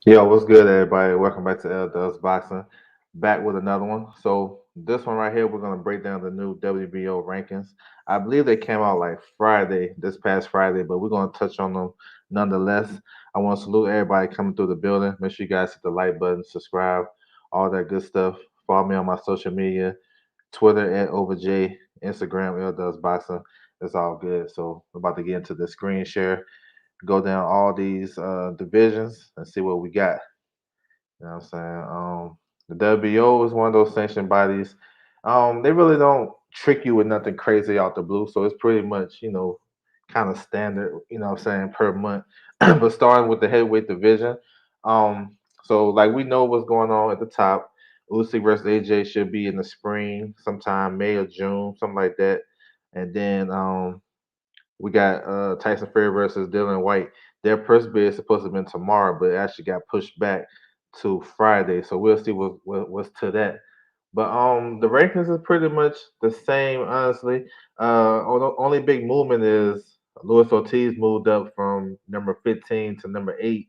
Yo, what's good, everybody? Welcome back to L Dubs Boxing. Back with another one. So this one right here, we're gonna break down the new WBO rankings. I believe they came out like Friday, this past Friday, but we're gonna touch on them nonetheless. I want to salute everybody coming through the building. Make sure you guys hit the like button, subscribe, all that good stuff. Follow me on my social media, Twitter at OverJ, Instagram L Dubs Boxing. It's all good. So we're about to get into the screen share, go down all these divisions and see what we got. You know what I'm saying? The WBO is one of those sanctioned bodies. They really don't trick you with nothing crazy out the blue, so it's pretty much, kind of standard, what I'm saying, per month. But starting with the heavyweight division, so like we know what's going on at the top. Usyk versus AJ should be in the spring, sometime May or June, something like that. And then we got Tyson Fury versus Dylan White. Their first bid is supposed to have been tomorrow, but it actually got pushed back to Friday. So we'll see what's to that. But the rankings is pretty much the same, honestly. Only big movement is Luis Ortiz moved up from number 15 to number 8,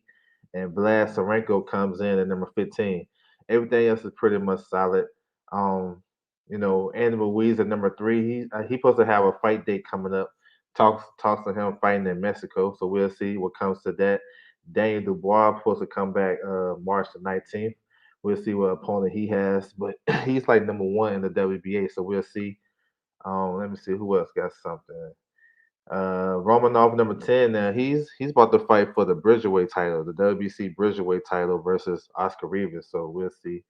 and Vlad Sarenko comes in at number 15. Everything else is pretty much solid. Um, Andy Ruiz at number 3. He's supposed to have a fight date coming up. Talks to him fighting in Mexico, so we'll see what comes to that. Daniel Dubois supposed to come back March the 19th. We'll see what opponent he has, but he's like number 1 in the WBA, so we'll see. Let me see who else got something. Romanov number 10. Now he's about to fight for the Bridgerweight title, the WBC Bridgerweight title versus Oscar Rivas. So we'll see.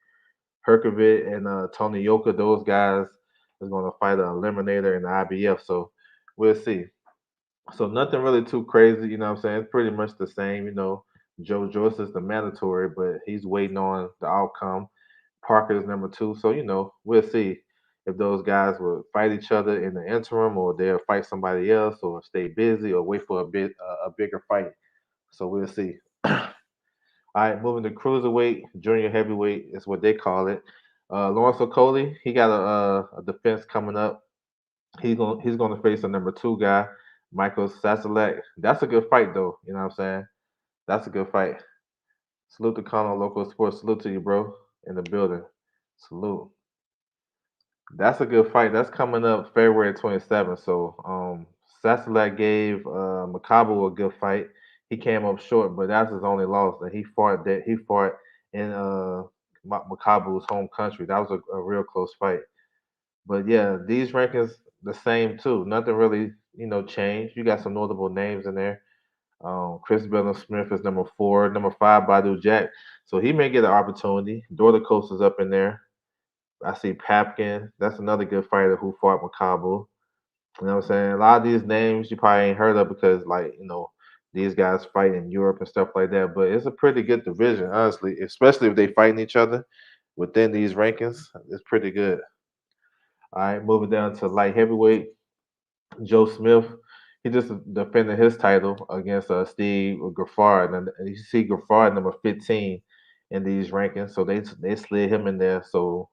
Herkovic and Tony Yoka, those guys is going to fight an eliminator in the IBF. So we'll see. So nothing really too crazy, you know what I'm saying? It's pretty much the same, Joe Joyce is the mandatory, but he's waiting on the outcome. Parker is number 2. So, we'll see if those guys will fight each other in the interim, or they'll fight somebody else, or stay busy, or wait for a bigger fight. So we'll see. All right, moving to cruiserweight, junior heavyweight is what they call it. Lawrence Okoli, he got a defense coming up. He's gonna face a number 2 guy, Michael Sasalek. That's a good fight though. You know what I'm saying? That's a good fight. Salute to Connor Local Sports. Salute to you, bro, in the building. Salute. That's a good fight. That's coming up February 27th. So Sasalek gave Makabu a good fight. He came up short, but that's his only loss. And he fought in Makabu's home country. That was a real close fight. But yeah, these rankings the same too. Nothing really, changed. You got some notable names in there. Chris Bellum Smith is number 4. Number 5, Badu Jack. So he may get an opportunity. Dorda Coast is up in there. I see Papkin. That's another good fighter who fought Makabu. You know what I'm saying? A lot of these names you probably ain't heard of because, like, these guys fight in Europe and stuff like that. But it's a pretty good division, honestly, especially if they fighting each other within these rankings. It's pretty good. All right, moving down to light heavyweight. Joe Smith, he just defended his title against Steve Gaffard, and you see Gaffard number 15 in these rankings, so they slid him in there so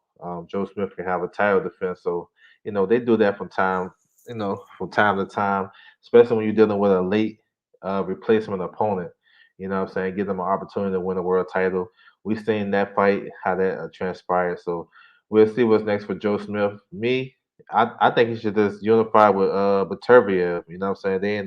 Joe Smith can have a title defense. So they do that from time to time, especially when you're dealing with a late replacement opponent. You know what I'm saying? Give them an opportunity to win a world title. We've seen that fight, how that transpired. So we'll see what's next for Joe Smith. I think he should just unify with Turbiev. You know what I'm saying?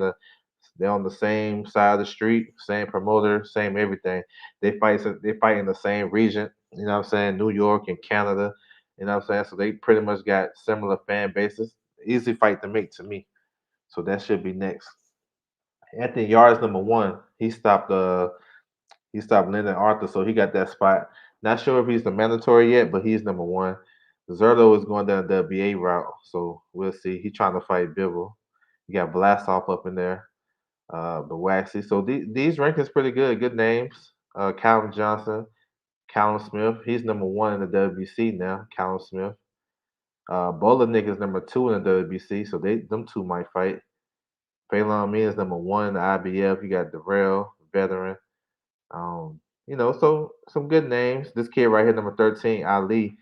They're on the same side of the street, same promoter, same everything. They fight in the same region. You know what I'm saying? New York and Canada. You know what I'm saying? So they pretty much got similar fan bases. Easy fight to make to me. So that should be next. Anthony Yards number 1. He stopped Lyndon Arthur, so he got that spot. Not sure if he's the mandatory yet, but he's number 1. Zerto is going down the WBA route, so we'll see. He's trying to fight Bivol. You got Blastov up in there, but Waxy. So these rankings pretty good. Good names. Callum Johnson, Callum Smith. He's number 1 in the WBC now. Callum Smith. Bolanik is number 2 in the WBC, so them two might fight. Phelan Me is number 1 in the IBF. You got Darrell, veteran. So some good names. This kid right here, number 13, Ali,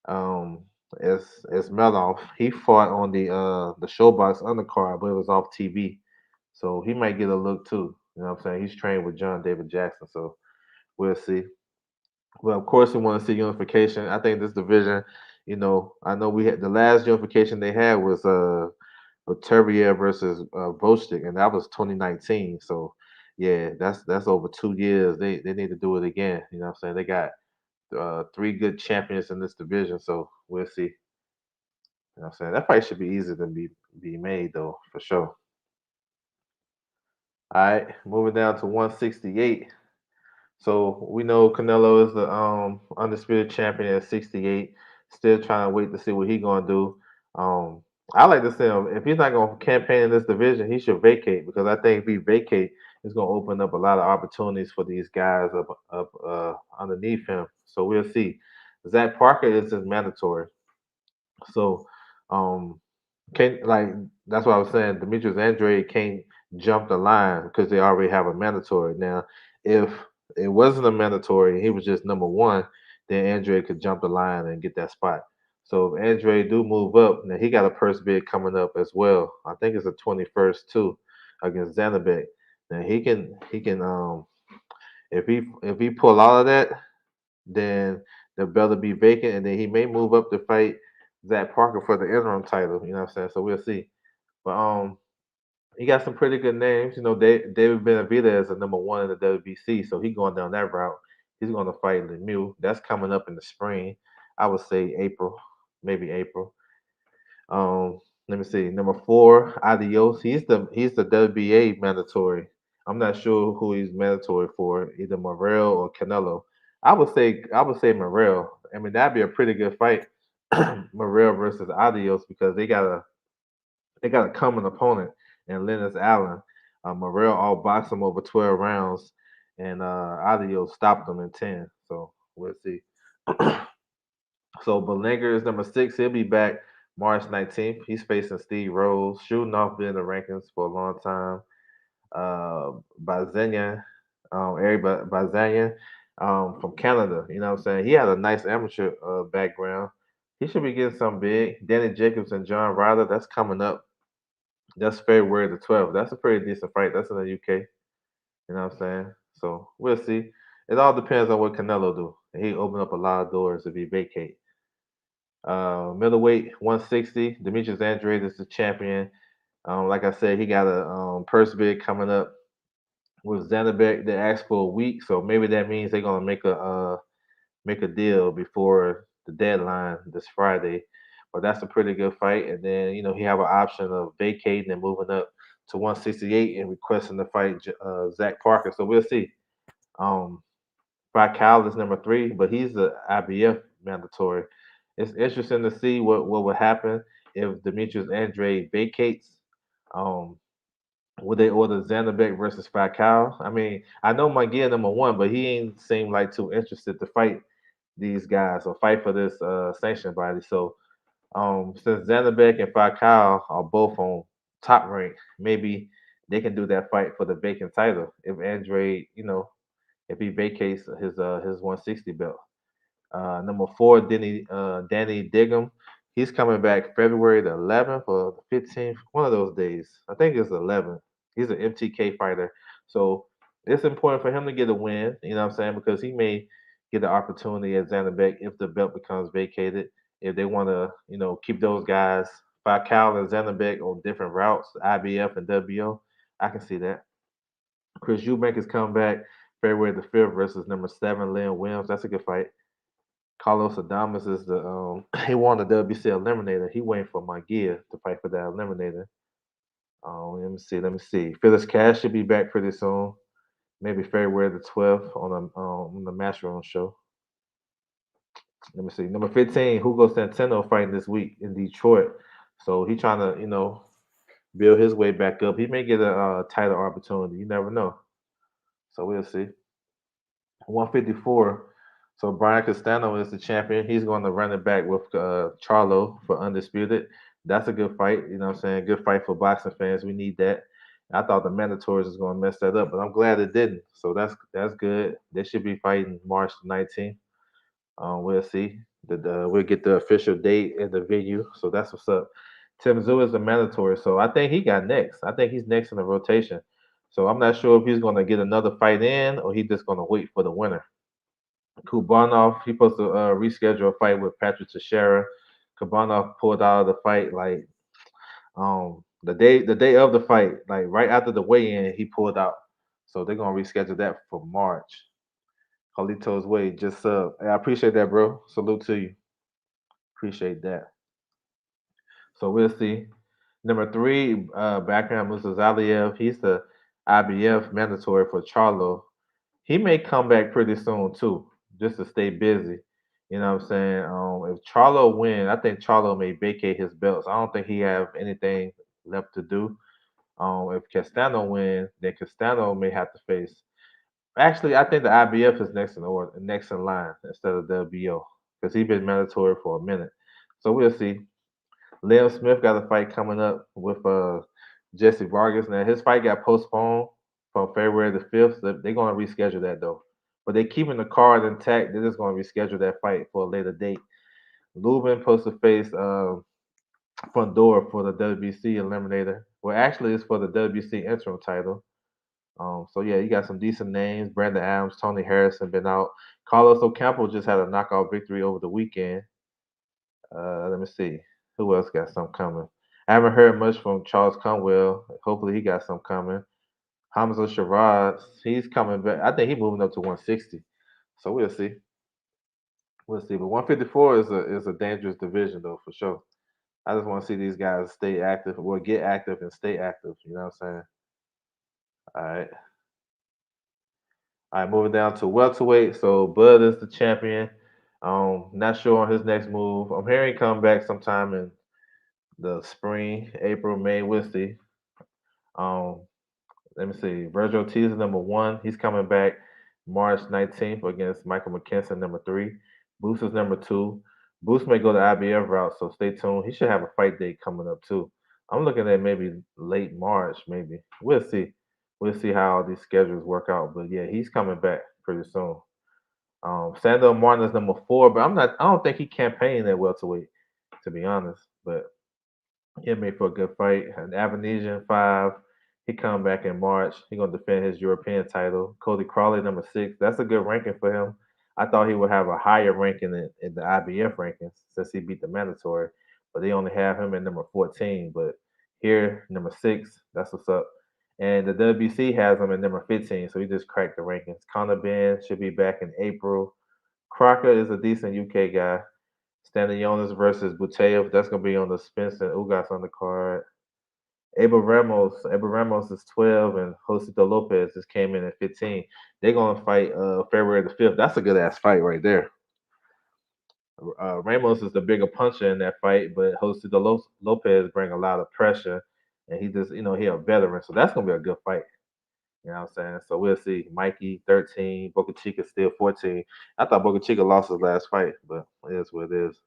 um, is Meloff. He fought on the Showbox undercard, but it was off TV. So he might get a look too. You know what I'm saying? He's trained with John David Jackson. So we'll see. Well, of course, we want to see unification. I think this division, I know we had the last unification they had was Terrier versus Bostic, and that was 2019. So yeah, that's over 2 years. They need to do it again. You know what I'm saying? They got three good champions in this division, so we'll see. You know what I'm saying? That fight should be easy to be made though, for sure. All right, moving down to 168. So we know Canelo is the undisputed champion at 68. Still trying to wait to see what he gonna do. Um, I like to say him if he's not gonna campaign in this division, he should vacate because I think if he vacate, it's gonna open up a lot of opportunities for these guys up underneath him. So we'll see. Zach Parker is his mandatory. So um, can't like that's what I was saying. Demetrius Andrade can't jump the line because they already have a mandatory. Now, if it wasn't a mandatory, he was just number one, then Andrade could jump the line and get that spot. So if Andrade do move up, now he got a purse bid coming up as well. I think it's the 21st too against Zanabek. Now he can if he pull all of that, then the belt will be vacant, and then he may move up to fight Zach Parker for the interim title. You know what I'm saying? So we'll see. But he got some pretty good names. You know, David Benavidez is a number one in the WBC, so he going down that route. He's going to fight Lemieux. That's coming up in the spring. I would say April, maybe April. Um, Let me see. Number four, Adios. He's the WBA mandatory. I'm not sure who he's mandatory for, either Morrell or Canelo. I would say Morrell. I mean, that'd be a pretty good fight, Morrell versus Adios, because they got a common opponent in Lennox Allen. Morrell outboxed him over 12 rounds, and Adios stopped him in 10. So we'll see. So Belanger is number six. He'll be back March 19th. He's facing Steve Rose, shooting off in the rankings for a long time. Bazanian, Eric Bazanian from Canada. You know what I'm saying? He had a nice amateur background. He should be getting something big. Danny Jacobs and John Ryder, that's coming up. That's February the 12th. That's a pretty decent fight. That's in the UK. You know what I'm saying? So we'll see. It all depends on what Canelo do. He open up a lot of doors if he vacate. Middleweight 160. Demetrius Andrade is the champion. Like I said, he got a purse bid coming up with Zanderbeck. They asked for a week, so maybe that means they're gonna make a deal before the deadline this Friday. But that's a pretty good fight. And then he have an option of vacating and moving up to 168 and requesting to fight Zach Parker. So we'll see. Um, Cal is number three, but he's the IBF mandatory. It's interesting to see what would happen if Demetrius Andrade vacates. Um, would they order Zanderbeck versus Cal? I mean, I know Miguel number one, but he ain't seemed like too interested to fight these guys or fight for this sanction body. So since Zanderbeck and Cal are both on top rank, maybe they can do that fight for the vacant title if Andrade, if he vacates his 160 belt. Number four, Danny Diggum. He's coming back February the 11th or the 15th, one of those days. I think it's the 11th. He's an MTK fighter. So it's important for him to get a win, you know what I'm saying? Because he may get the opportunity at Zanderbeck if the belt becomes vacated. If they want to, keep those guys, Cal and Zanderbeck on different routes, IBF and WO, I can see that. Chris Eubank come back February the 5th versus number seven, Lynn Williams. That's a good fight. Carlos Adamas is the he won the WBC eliminator. He waiting for Magia to fight for that eliminator. Let me see. Phyllis Cash should be back pretty soon. Maybe February the 12th on the Matchroom show. Let me see. Number 15, Hugo Santeno fighting this week in Detroit. So he trying to, build his way back up. He may get a title opportunity. You never know. So we'll see. 154. So Brian Castano is the champion. He's going to run it back with Charlo for undisputed. That's a good fight. You know what I'm saying? Good fight for boxing fans. We need that. I thought the mandatories was going to mess that up, but I'm glad it didn't. So that's good. They should be fighting March 19th. We'll see. We'll get the official date and the venue. So that's what's up. Tim Zoo is the mandatory. So I think he got next. I think he's next in the rotation. So I'm not sure if he's gonna get another fight in or he's just gonna wait for the winner. Kubanov, he supposed to reschedule a fight with Patrick Teixeira. Kubanov pulled out of the fight like the day of the fight, like right after the weigh-in, he pulled out. So they're gonna reschedule that for March. Carlito's Way just Hey, I appreciate that, bro. Salute to you. Appreciate that. So we'll see. Number three, background Musa Zaliev. He's the IBF mandatory for Charlo. He may come back pretty soon too, just to stay busy. You know what I'm saying? If Charlo win, I think Charlo may vacate his belts. I don't think he have anything left to do. If Castano win, then Castano may have to face. Actually, I think the IBF is next in order, next in line instead of WBO because he's been mandatory for a minute. So we'll see. Liam Smith got a fight coming up with Jesse Vargas. Now his fight got postponed from February the 5th. So they're going to reschedule that though. But they're keeping the card intact. They're just going to reschedule that fight for a later date. Lubin supposed to face Fundora for the WBC Eliminator. Well, actually, it's for the WBC interim title. So yeah, you got some decent names. Brandon Adams, Tony Harrison been out. Carlos Ocampo just had a knockout victory over the weekend. Let me see. Who else got some coming? I haven't heard much from Charles Conwell. Hopefully he got some coming. Hamza Sherrod, he's coming back. I think he's moving up to 160. So we'll see. We'll see. But 154 is a dangerous division though for sure. I just want to see these guys stay active or get active and stay active. You know what I'm saying? All right. All right, moving down to welterweight. So Bud is the champion. Not sure on his next move. I'm hearing he come back sometime in the spring, April, May. We'll see. Um, Let me see. Virgil Ortiz is number one. He's coming back March 19th against Michael McKinson, number three. Boost is number two. Boost may go the IBF route, so stay tuned. He should have a fight date coming up too. I'm looking at maybe late March, maybe. We'll see. We'll see how these schedules work out. But yeah, he's coming back pretty soon. Sandor Martin is number four, but I don't think he campaigned at welterweight, to be honest. But he made for a good fight. An Avanesian five. He come back in March. He gonna defend his European title. Cody Crawley number six. That's a good ranking for him. I thought he would have a higher ranking in the IBF rankings since he beat the mandatory, but they only have him at number 14. But here, number six. That's what's up. And the WBC has him at number 15, so he just cracked the rankings. Conor Ben should be back in April. Crocker is a decent UK guy. Stanley Jonas versus Butev. That's gonna be on the Spence and Ugas undercard. Abel Ramos is 12, and Josito Lopez just came in at 15. They're gonna fight February the 5th. That's a good ass fight right there. Ramos is the bigger puncher in that fight, but Lopez bring a lot of pressure, and he just he a veteran, so that's gonna be a good fight. You know what I'm saying? So we'll see. Mikey 13, Boca Chica still 14. I thought Boca Chica lost his last fight, but it is what it is.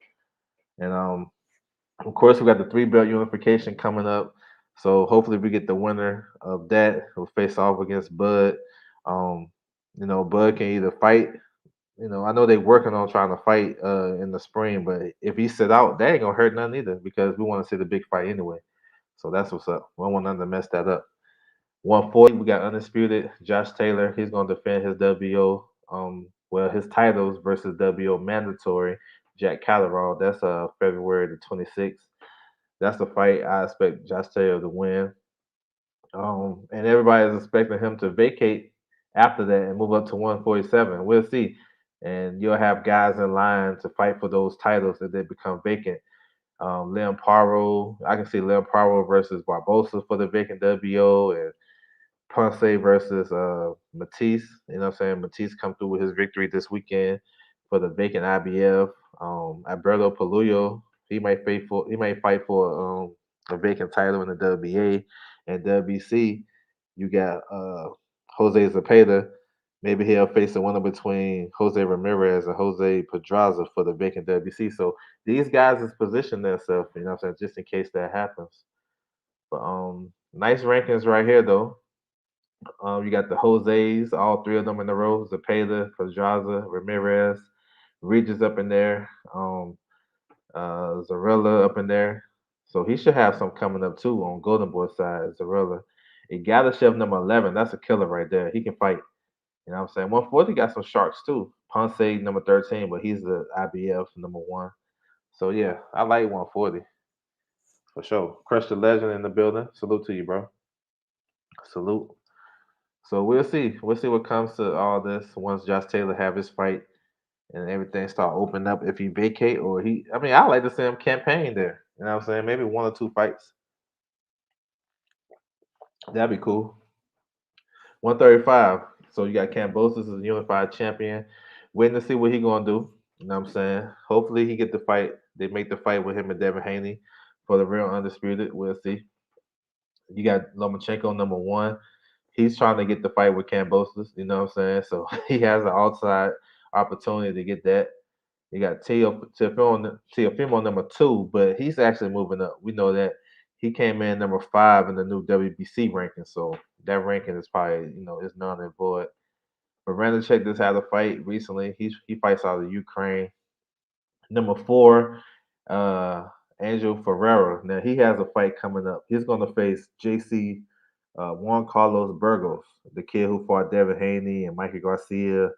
And of course, we got the three belt unification coming up. So hopefully we get the winner of that who'll face off against Bud. Um, Bud can either fight. I know they're working on trying to fight in the spring, but if he sit out, that ain't gonna hurt none either because we want to see the big fight anyway. So that's what's up. We don't want nothing to mess that up. 140, we got undisputed Josh Taylor. He's gonna defend his WO. His titles versus WO mandatory. Jack Catterall. That's February the 26th. That's the fight I expect Josh Taylor to win. And everybody is expecting him to vacate after that and move up to 147. We'll see. And you'll have guys in line to fight for those titles if they become vacant. Liam Paro, I can see Liam Paro versus Barbosa for the vacant WO, and Ponce versus Matisse. You know what I'm saying? Matisse come through with his victory this weekend for the vacant IBF. Alberto Paluyo, he might fight for a vacant title in the WBA and WBC. You got Jose Zapata. Maybe he'll face the winner between Jose Ramirez and Jose Pedraza for the vacant WBC. So these guys is positioning themselves, you know what I'm saying, just in case that happens. But nice rankings right here though. You got the Jose's, all three of them in a row. Zepeda, Pedraza, Ramirez, Regis up in there, Zarella up in there. So he should have some coming up too on Golden Boy side, Zarella. Chef number 11, that's a killer right there. He can fight. You know what I'm saying? 140 got some sharks too. Ponce number 13, but he's the IBF number one. So yeah, I like 140 for sure. Crush the legend in the building. Salute to you, bro. Salute. So we'll see. We'll see what comes to all this once Josh Taylor have his fight and everything start opening up. If he vacate or he, I mean, I like to see him campaign there. You know what I'm saying? Maybe one or two fights. That'd be cool. 135. So you got Cambosis as a unified champion. Waiting to see what he gonna do. You know what I'm saying? Hopefully he get the fight. They make the fight with him and Devin Haney for the real undisputed. We'll see. You got Lomachenko number one. He's trying to get the fight with Cambosis. You know what I'm saying? So he has an outside opportunity to get that. You got Teofimo number two, but he's actually moving up. We know that he came in number five in the new WBC ranking, so that ranking is probably is none and void. But Ranachek just had a fight recently. He fights out of Ukraine. Number four, uh, Angel Ferreira. Now he has a fight coming up. He's going to face JC Juan Carlos Burgos, the kid who fought Devin Haney and Mikey Garcia,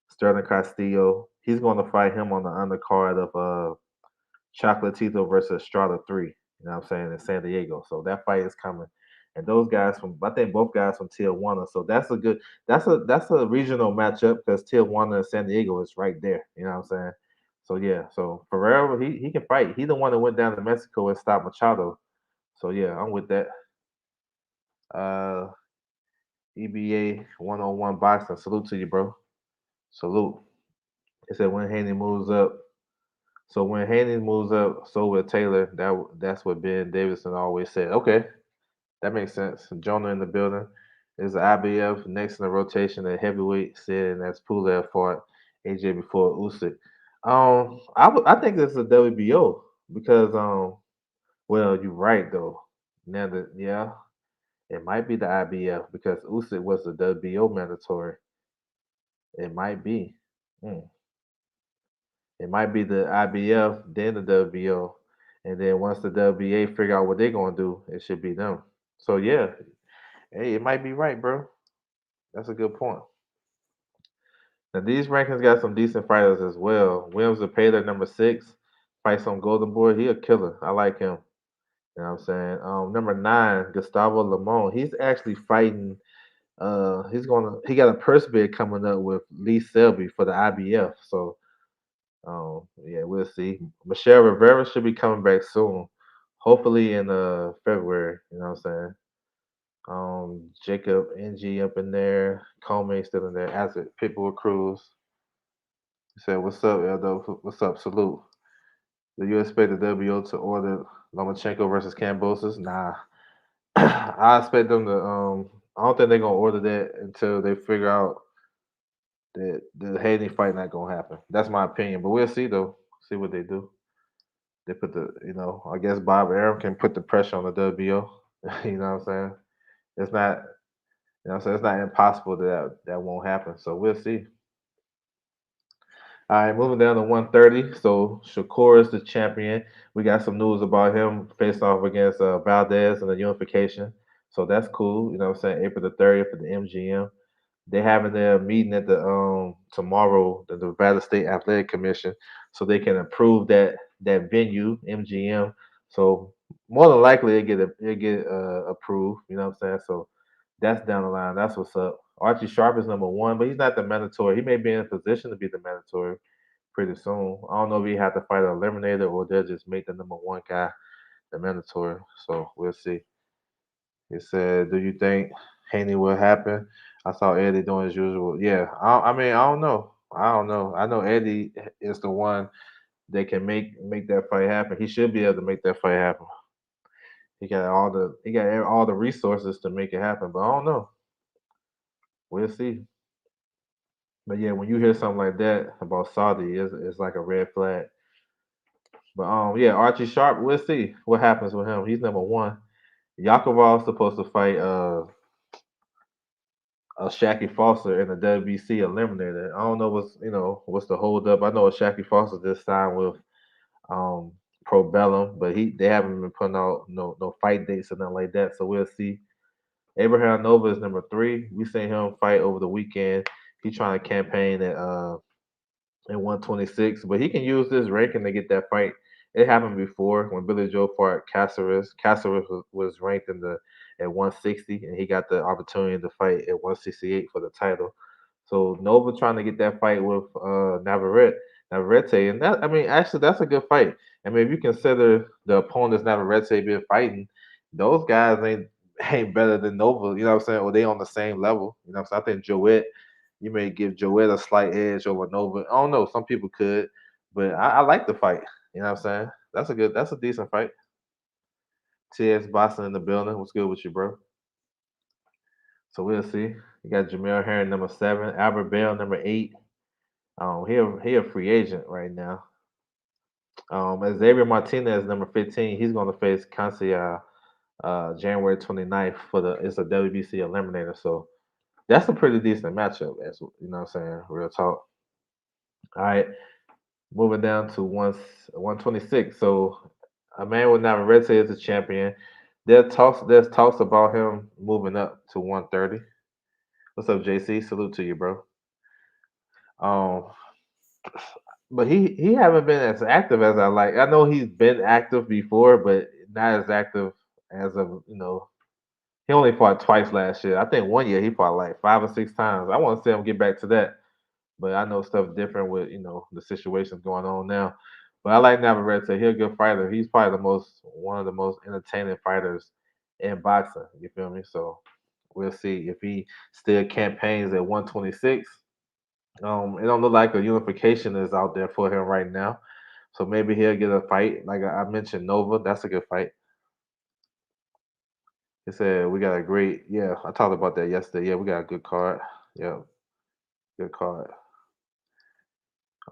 Sterling Castillo. He's going to fight him on the undercard of Chocolatito versus Strata 3. You know what I'm saying, in San Diego. So that fight is coming. And those guys from I think both guys from Tijuana. So that's a regional matchup because Tijuana and San Diego is right there. You know what I'm saying? So yeah, so Ferrero he can fight. He the one that went down to Mexico and stopped Machado. So yeah, I'm with that. Uh EBA 101 boxing. Salute to you, bro. Salute. It said when Haney moves up. So when Haney moves up, so will Taylor. That's what Ben Davidson always said. Okay, that makes sense. Jonah in the building. Is the IBF next in the rotation at heavyweight, said, and that's Pulev fought AJ before Usyk. I think it's a WBO because well, you're right though. Now that yeah, it might be the IBF because Usyk was the WBO mandatory. It might be. Hmm. It might be the IBF, then the WBO, and then once the WBA figure out what they're gonna do, it should be them. So yeah, hey, it might be right, bro. That's a good point. Now these rankings got some decent fighters as well. Williams Zepeda, number six, fights on Golden Boy. He a killer. I like him. You know what I'm saying? Number nine, Gustavo Limon. He's actually fighting. He got a purse bid coming up with Lee Selby for the IBF. So yeah, we'll see. Michelle Rivera should be coming back soon. Hopefully in February. You know what I'm saying? Jacob NG up in there. Comey still in there. As it Pitbull Cruz. He said, "What's up, Eldo? What's up? Salute." Do you expect the WO to order Lomachenko versus Cambosis? Nah. I expect them to. I don't think they're gonna order that until they figure out that the Hayden fight not gonna happen. That's my opinion, but we'll see though. See what they do. They put I guess Bob Arum can put the pressure on the WBO. You know what I'm saying? It's not, what I'm saying? It's not impossible that won't happen. So we'll see. All right, moving down to 130. So Shakur is the champion. We got some news about him faced off against Valdez in the unification. So that's cool. You know what I'm saying? April the 30th for the MGM. They having their meeting at the tomorrow, the Nevada State Athletic Commission, so they can approve that venue, MGM. So more than likely it get approved. You know what I'm saying? So that's down the line. That's what's up. Archie Sharp is number one, but he's not the mandatory. He may be in a position to be the mandatory pretty soon. I don't know if he have to fight an eliminator or they'll just make the number one guy the mandatory. So we'll see. He said, "Do you think Haney will happen?" I saw Eddie doing his usual. Yeah, I mean, I don't know. I don't know. I know Eddie is the one that can make that fight happen. He should be able to make that fight happen. He got all the resources to make it happen. But I don't know. We'll see. But yeah, when you hear something like that about Saudi, it's like a red flag. But yeah, Archie Sharp, we'll see what happens with him. He's number one. Yakoval's supposed to fight Shaqy Foster in the WBC eliminator. I don't know what's the hold up. I know Shaqy Foster just signed with um Pro Bellum, but they haven't been putting out no fight dates or nothing like that. So we'll see. Abraham Nova is number three. We seen him fight over the weekend. He's trying to campaign at 126, but he can use this ranking to get that fight. It happened before when Billy Joe fought Caceres. Caceres was ranked in the at 160, and he got the opportunity to fight at 168 for the title. So Nova trying to get that fight with Navarrete, and that I mean actually that's a good fight. I mean if you consider the opponents Navarrete been fighting, those guys ain't better than Nova. You know what I'm saying? Or they on the same level. You know what I'm saying? I think Joet, you may give Joet a slight edge over Nova. I don't know. Some people could, but I like the fight. You know what I'm saying? That's a decent fight. TS Boston in the building. What's good with you, bro? So we'll see. You got Jamel Herring number seven, Albert Bell number eight. He a free agent right now. Xavier Martinez number 15. He's going to face Kancia January 29th for the it's a WBC eliminator. So that's a pretty decent matchup. As you know, what I'm saying real talk. All right, moving down to 126. So a man with Navarrete is the champion. There's talks about him moving up to 130. What's up, JC? Salute to you, bro. Um, but he haven't been as active as I like. I know he's been active before, but not as active as of he only fought twice last year. I think one year he fought like 5 or 6 times. I want to see him get back to that, but I know stuff's different with the situations going on now. But I like Navarrete. He's a good fighter. He's probably the most one of the most entertaining fighters in boxing. You feel me? So we'll see if he still campaigns at 126. It don't look like a unification is out there for him right now. So maybe he'll get a fight. Like I mentioned, Nova. That's a good fight. He said we got a great. Yeah, I talked about that yesterday. Yeah, we got a good card. Yeah, good card.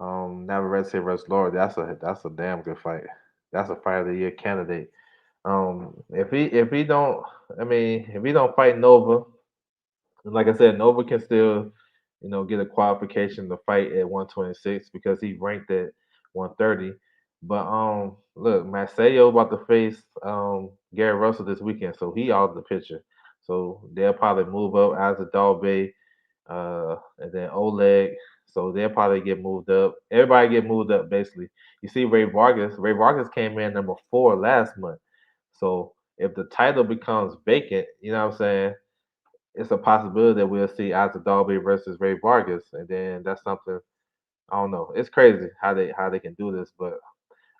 Navarrete versus Lord. That's a damn good fight. That's a fight of the year candidate. If he don't, I mean, if he don't fight Nova, and like I said, Nova can still, get a qualification to fight at 126 because he ranked at 130. But look, Maceo about to face Gary Russell this weekend, so he out of the picture. So they'll probably move up as a Dalbe, and then Oleg. So they'll probably get moved up. Everybody get moved up basically. You see Ray Vargas. Ray Vargas came in number four last month. So if the title becomes vacant, you know what I'm saying? It's a possibility that we'll see Isaac Dalby versus Ray Vargas, and then that's something I don't know. It's crazy how they can do this, but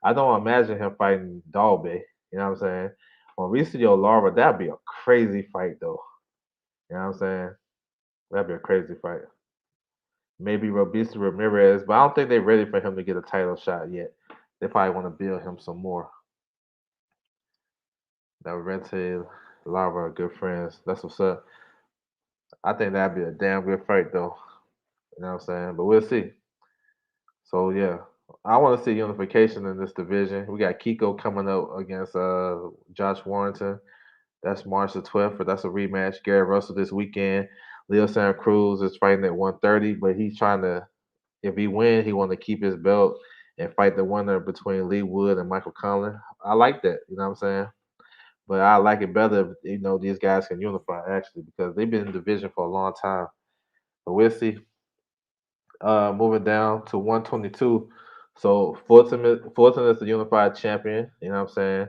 I don't imagine him fighting Dalby. You know what I'm saying? Mauricio Lara, that'd be a crazy fight though. You know what I'm saying? That'd be a crazy fight. Maybe Robeisy Ramirez, but I don't think they're ready for him to get a title shot yet. They probably want to build him some more. That Rente Lara are good friends. That's what's up. I think that'd be a damn good fight though. You know what I'm saying? But we'll see. So yeah, I want to see unification in this division. We got Kiko coming up against Josh Warrington. That's March the 12th, but that's a rematch. Gary Russell this weekend. Leo Santa Cruz is fighting at 130, but he's trying to, if he wins, he want to keep his belt and fight the winner between Lee Wood and Michael Conlon. I like that. You know what I'm saying? But I like it better if these guys can unify actually because they've been in division for a long time. But we'll see. Moving down to 122. So Fulton is the unified champion. You know what I'm saying?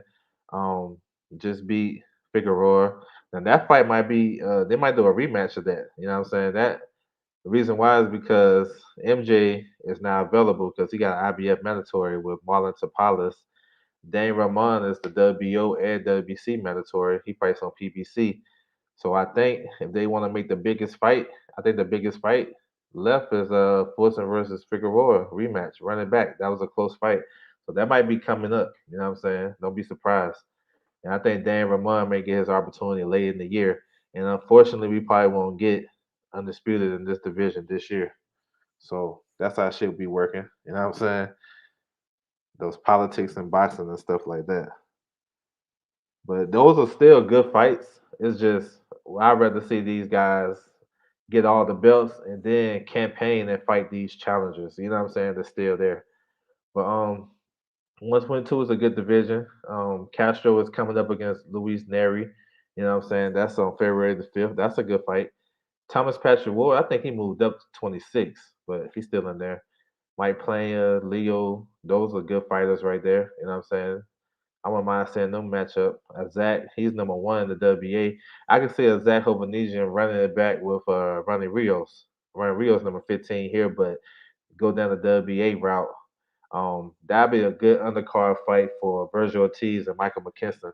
Um, just beat Figueroa. And that fight might be they might do a rematch of that. You know what I'm saying? That the reason why is because MJ is now available because he got IBF mandatory with Marlon Tapales. Dane Ramon is the WBO and WBC mandatory. He fights on PBC. So I think if they want to make the biggest fight, I think the biggest fight left is Fulton versus Figueroa rematch, running back. That was a close fight. So that might be coming up. You know what I'm saying? Don't be surprised. And I think Dan Ramon may get his opportunity late in the year. And unfortunately, we probably won't get undisputed in this division this year. So that's how shit be working. You know what I'm saying? Those politics and boxing and stuff like that. But those are still good fights. It's just I'd rather see these guys get all the belts and then campaign and fight these challengers. You know what I'm saying? They're still there. But 122 is a good division. Castro is coming up against Luis Neri. You know what I'm saying? That's on February the 5th. That's a good fight. Thomas Patrick Ward, I think he moved up to 26, but he's still in there. Mike Plania, Leo, those are good fighters right there. You know what I'm saying? I wouldn't mind seeing them match up. Zach, he's number 1 in the WBA. I can see a Zach Hovanesian running it back with Ronnie Rios. Ronnie Rios number 15 here, but go down the WBA route. That'd be a good undercard fight for Virgil Ortiz and Michael McKinson.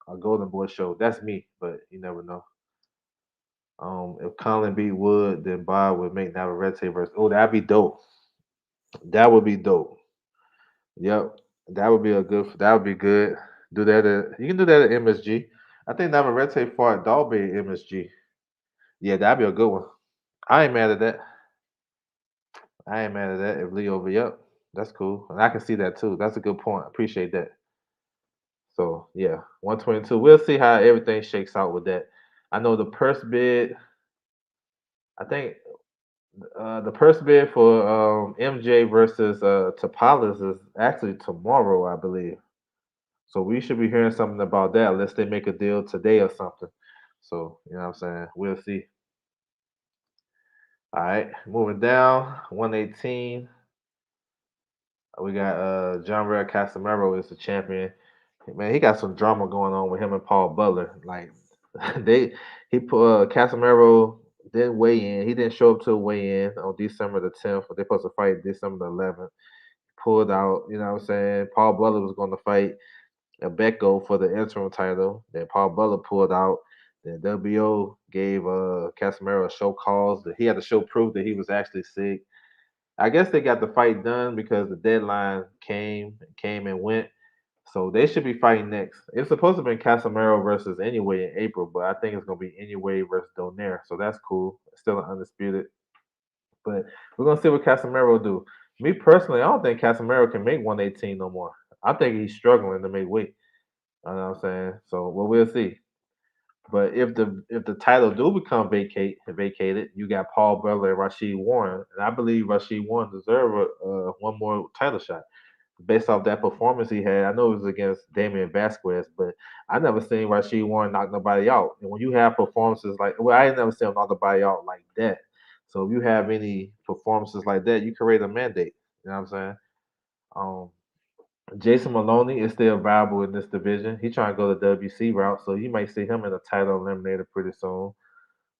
A Golden Boy show. That's me, but you never know. If Colin beat Wood, then Bob would make Navarrete versus. Oh, that'd be dope. That would be dope. Yep, that would be a good. That would be good. Do that. You can do that at MSG. I think Navarrete fought Dalby at MSG. Yeah, that'd be a good one. I ain't mad at that. I ain't mad at that. If Leo be up, that's cool, and I can see that too. That's a good point. Appreciate that. So yeah, 122. We'll see how everything shakes out with that. I know the purse bid. I think the purse bid for MJ versus Tapales is actually tomorrow, I believe. So we should be hearing something about that unless they make a deal today or something. So, you know what I'm saying? We'll see. All right, moving down, 118. We got John Red Casamero is the champion. Man, he got some drama going on with him and Paul Butler. Like they he put Casamero didn't weigh in. He didn't show up to a weigh in on December the 10th. They're supposed to fight December the 11th. Pulled out, you know what I'm saying? Paul Butler was going to fight Becko for the interim title. Then Paul Butler pulled out. Then WBO gave Casemiro a show cause that he had to show proof that he was actually sick. I guess they got the fight done because the deadline came and went. So they should be fighting next. It's supposed to be Casemiro versus Anyway in April, but I think it's gonna be Anyway versus Donaire. So that's cool. Still an undisputed. But we're gonna see what Casemiro do. Me personally, I don't think Casemiro can make 118 no more. I think he's struggling to make weight. You know what I'm saying? So well, we'll see. But if the title do become vacated, you got Paul Butler and Rashid Warren, and I believe Rashid Warren deserve one more title shot based off that performance he had. I know it was against Damian Vasquez, but I never seen Rashid Warren knock nobody out. And when you have performances like, well, I ain't never seen him knock nobody out like that. So if you have any performances like that, you create a mandate. You know what I'm saying? Um, Jason Maloney is still viable in this division. He's trying to go the WC route, so you might see him in a title eliminator pretty soon.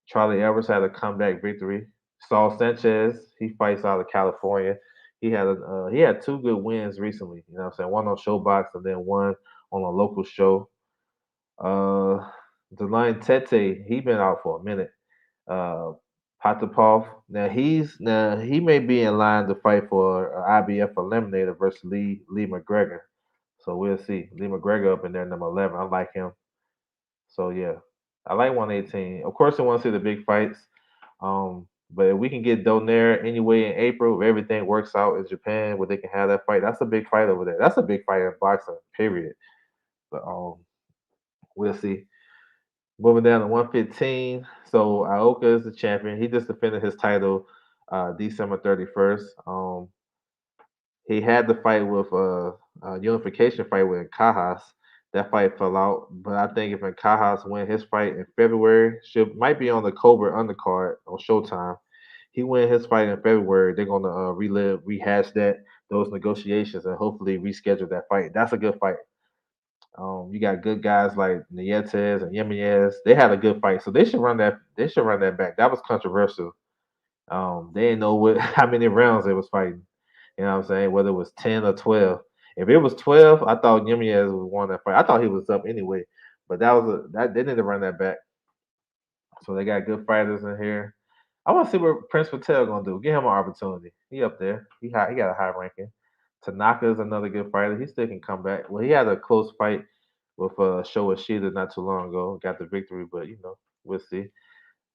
Charlie Evers had a comeback victory. Saul Sanchez, he fights out of California. He had two good wins recently. You know what I'm saying? One on Showbox and then one on a local show. Uh Delane Tete, he been out for a minute. Uh Potapov. Now he may be in line to fight for IBF eliminator versus Lee McGregor. So we'll see. Lee McGregor up in there number 11. I like him. So yeah, I like 118. Of course, I want to see the big fights. But if we can get Donaire anyway in April, if everything works out in Japan where they can have that fight, that's a big fight over there. That's a big fight in boxing, period. But we'll see. Moving down to 115. So Aoka is the champion. He just defended his title December 31st. He had the fight with unification fight with Cajas. That fight fell out, but I think if Cajas win his fight in February, should might be on the Cobra undercard on Showtime. He win his fight in February, they're gonna rehash those negotiations, and hopefully reschedule that fight. That's a good fight. You got good guys like Nietes and Yemenes. They had a good fight, so they should run that. They should run that back. That was controversial. They didn't know what how many rounds they was fighting. You know what I'm saying? Whether it was 10 or 12. If it was 12, I thought Yemiez was won that fight. I thought he was up anyway. But that they need to run that back. So they got good fighters in here. I want to see what Prince Patel gonna do. Give him an opportunity. He up there. He got a high ranking. Tanaka is another good fighter. He still can come back. Well, he had a close fight with Showa Shida not too long ago. Got the victory, but we'll see.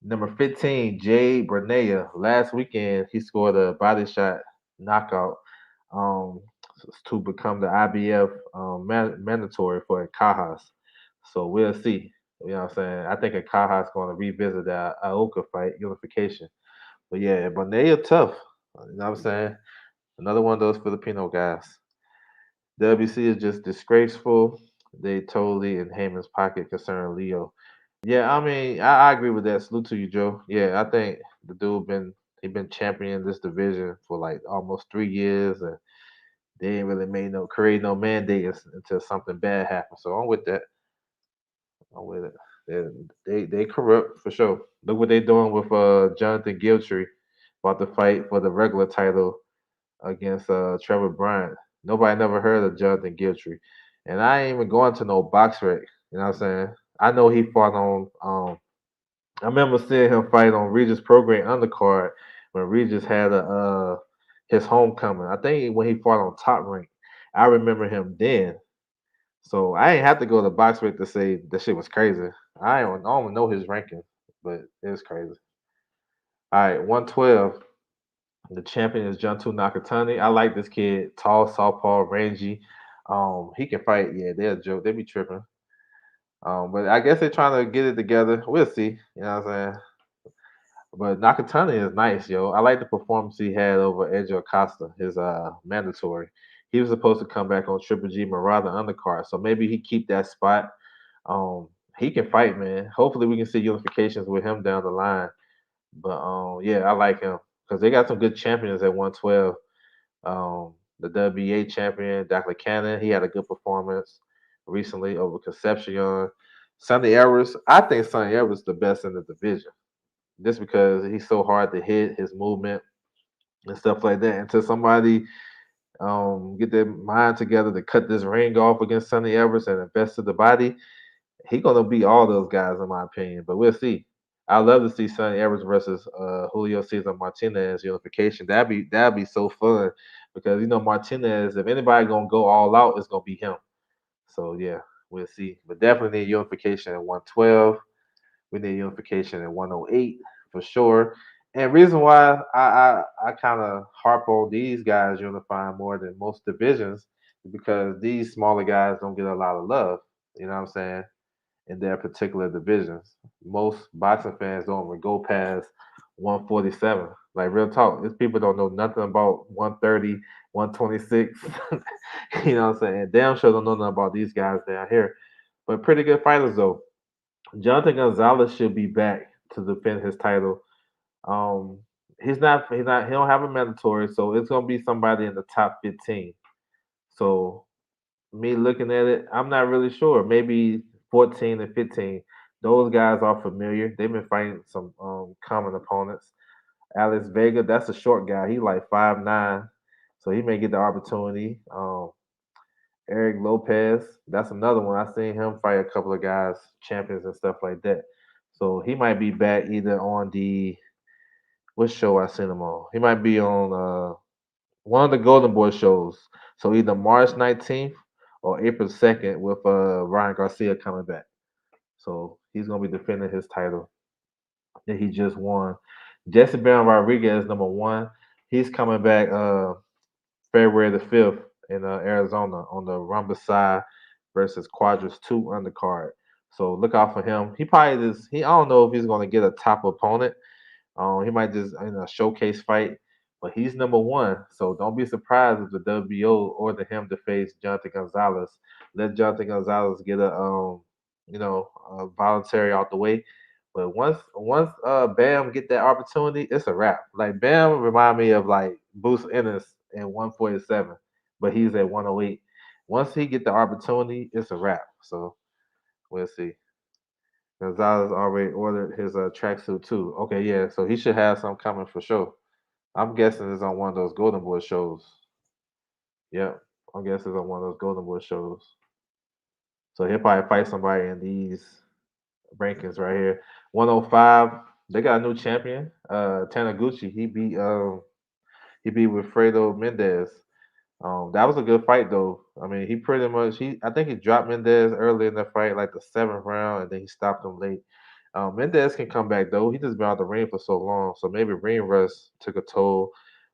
Number 15, Jay Bernea. Last weekend, he scored a body shot knockout um, to become the IBF mandatory for Cajas. So we'll see. You know what I'm saying? I think Cajas going to revisit that Aoka fight, unification. But yeah, Bernea tough. You know what I'm saying? Another one of those Filipino guys. WC is just disgraceful. They totally in Heyman's pocket concerning Leo. Yeah, I mean, I agree with that. Salute to you, Joe. Yeah, I think the dude been championing this division for like almost 3 years, and they ain't really made no create no mandate until something bad happened. So I'm with that. I'm with it. They corrupt for sure. Look what they doing with Jonathan Giltree about to fight for the regular title against Trevor Bryant. Nobody never heard of Jonathan Giltree, and I ain't even going to no box rec. You know what I'm saying? I know he fought on. I remember seeing him fight on Regis program undercard when Regis had a his homecoming. I think when he fought on Top Rank, I remember him then. So I ain't have to go to box rec to say that shit was crazy. I don't even know his ranking, but it's crazy. All right, 112. The champion is Junto Nakatani. I like this kid, tall, southpaw, rangy. He can fight. Yeah, they're a joke. They be tripping. But I guess they're trying to get it together. We'll see. You know what I'm saying? But Nakatani is nice, yo. I like the performance he had over Edge Acosta, his mandatory. He was supposed to come back on Triple G Marauder undercard, so maybe he keep that spot. Um, he can fight, man. Hopefully, we can see unifications with him down the line. But yeah, I like him because they got some good champions at 112. The WBA champion, Dr. Cannon, he had a good performance recently over Concepcion. Sonny Evers, I think Sonny Evers is the best in the division just because he's so hard to hit, his movement and stuff like that. Until somebody get their mind together to cut this ring off against Sonny Evers and invest in the body, he gonna beat all those guys in my opinion. But we'll see. I love to see Sonny Evers versus Julio Cesar Martinez unification. That'd be so fun because you know Martinez. If anybody gonna go all out, it's gonna be him. So yeah, we'll see. But definitely need unification at 112. We need unification at 108 for sure. And reason why I kind of harp on these guys unifying more than most divisions is because these smaller guys don't get a lot of love. You know what I'm saying? In their particular divisions. Most boxing fans don't even go past 147. Like real talk, these people don't know nothing about 130, 126. You know what I'm saying? Damn sure don't know nothing about these guys down here. But pretty good fighters though. Jonathan Gonzalez should be back to defend his title. Um, he don't have a mandatory, so it's gonna be somebody in the top 15. So me looking at it, I'm not really sure. Maybe 14 and 15. Those guys are familiar. They've been fighting some common opponents. Alex Vega, that's a short guy. He like 5'9", so he may get the opportunity. Eric Lopez, that's another one. I seen him fight a couple of guys, champions and stuff like that. So he might be back either on the what show I seen him on. He might be on one of the Golden Boy shows. So either March 19th or April 2nd with Ryan Garcia coming back. So he's gonna be defending his title that he just won. Jesse Baron Rodriguez, number one. He's coming back February the 5th in Arizona on the Rumbasai versus Quadras 2 undercard. So look out for him. He probably just I don't know if he's gonna get a top opponent. He might just in a showcase fight, but he's number one. So don't be surprised if the WBO order him to face Jonathan Gonzalez. Let Jonathan Gonzalez get a voluntary out the way. But once Bam get that opportunity, it's a wrap. Like Bam remind me of like Bruce Ennis in 147, but he's at 108. Once he get the opportunity, it's a wrap. So we'll see. Gonzalez already ordered his tracksuit too. Okay, yeah, so he should have some coming for sure. I'm guessing it's on one of those Golden Boy shows. Yep, I'm guessing it's on one of those Golden Boy shows. So he'll probably fight somebody in these rankings right here. 105. They got a new champion, Taniguchi. He beat Wilfredo Mendez. That was a good fight though. I mean, he pretty much I think he dropped Mendez early in the fight, like the seventh round, and then he stopped him late. Mendez can come back though. He just been out the ring for so long, so maybe ring rust took a toll.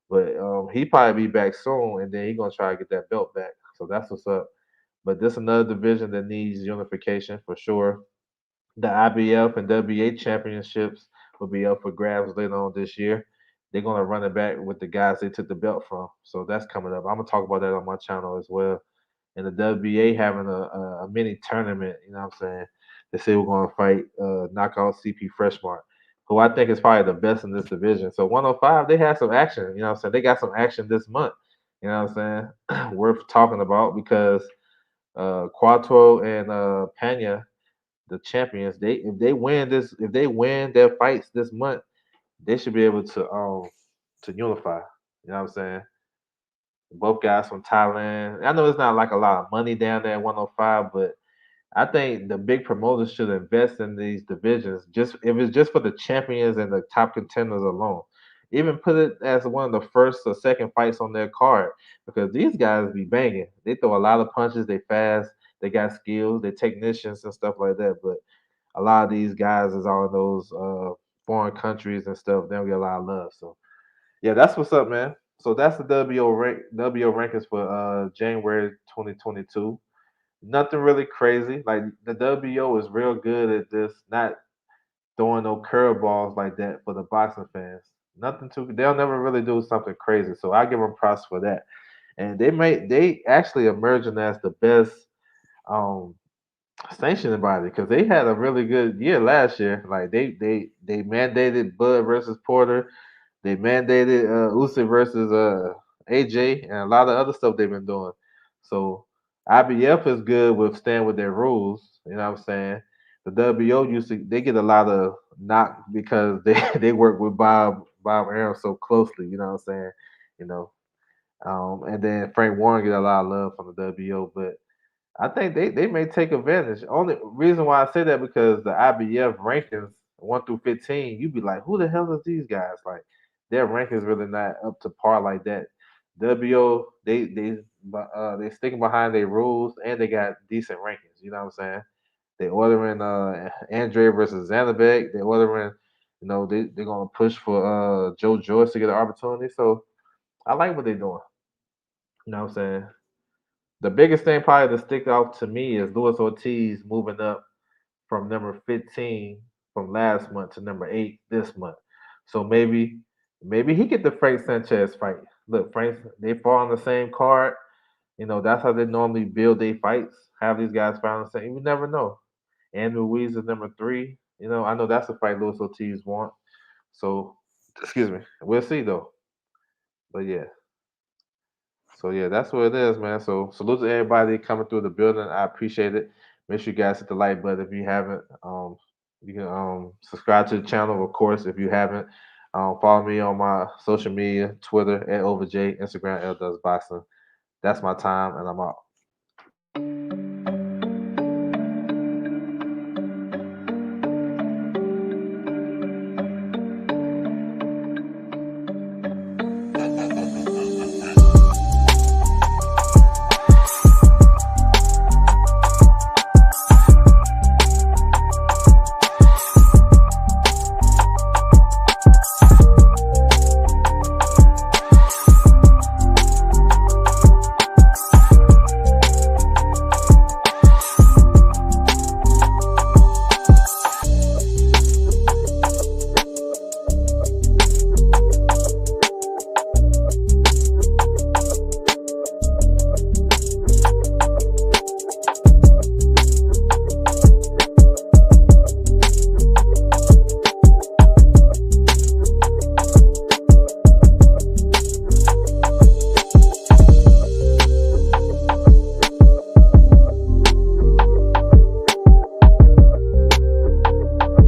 But he probably be back soon, and then he gonna try to get that belt back. So that's what's up. But this another division that needs unification for sure. The IBF and WBA championships will be up for grabs later on this year. They're gonna run it back with the guys they took the belt from. So that's coming up. I'm gonna talk about that on my channel as well. And the WBA having a mini tournament, you know what I'm saying? They say we're going to fight knockout CP Freshmart, who I think is probably the best in this division. So 105, they had some action. You know what I'm saying? They got some action this month. You know what I'm saying? Worth talking about because Quattro and Pena, the champions, if they win their fights this month, they should be able to unify. You know what I'm saying? Both guys from Thailand. I know it's not like a lot of money down there at 105, but I think the big promoters should invest in these divisions just if it's just for the champions and the top contenders alone. Even put it as one of the first or second fights on their card because these guys be banging. They throw a lot of punches. They fast. They got skills. They technicians and stuff like that. But a lot of these guys is all in those foreign countries and stuff. They don't get a lot of love. So yeah, that's what's up, man. So that's the WBO rankings for January 2022. Nothing really crazy. Like the WBO is real good at this, not throwing no curveballs like that for the boxing fans. Nothing too. They'll never really do something crazy. So I give them props for that. And they actually emerging as the best um sanctioning body because they had a really good year last year. Like they mandated Bud versus Porter. They mandated Usyk versus AJ and a lot of other stuff they've been doing. So IBF is good with staying with their rules. You know what I'm saying? The WO used to they get a lot of knock because they they work with Bob Arum so closely. You know what I'm saying? You know, and then Frank Warren get a lot of love from the WO, but I think they may take advantage. Only reason why I say that because the IBF rankings 1 through 15, you be like, who the hell is these guys? Like their rankings really not up to par like that. WO they sticking behind their rules and they got decent rankings. You know what I'm saying? They ordering Andre versus Zanabek. They ordering, they're gonna push for Joe Joyce to get an opportunity. So I like what they're doing. You know what I'm saying? The biggest thing probably to stick out to me is Luis Ortiz moving up from number 15 from last month to number 8 this month. So maybe he get the Frank Sanchez fight. Look, Frank they fall on the same card. That's how they normally build their fights. Have these guys fight on the same. You never know. Andrew Ruiz is number 3. I know that's the fight Luis Ortiz want. So excuse me. We'll see though. But yeah. So yeah, that's what it is, man. So salute to everybody coming through the building. I appreciate it. Make sure you guys hit the like button if you haven't. You can subscribe to the channel, of course, if you haven't. Follow me on my social media, Twitter at OverJ, Instagram at Does Boxing. That's my time, and I'm out.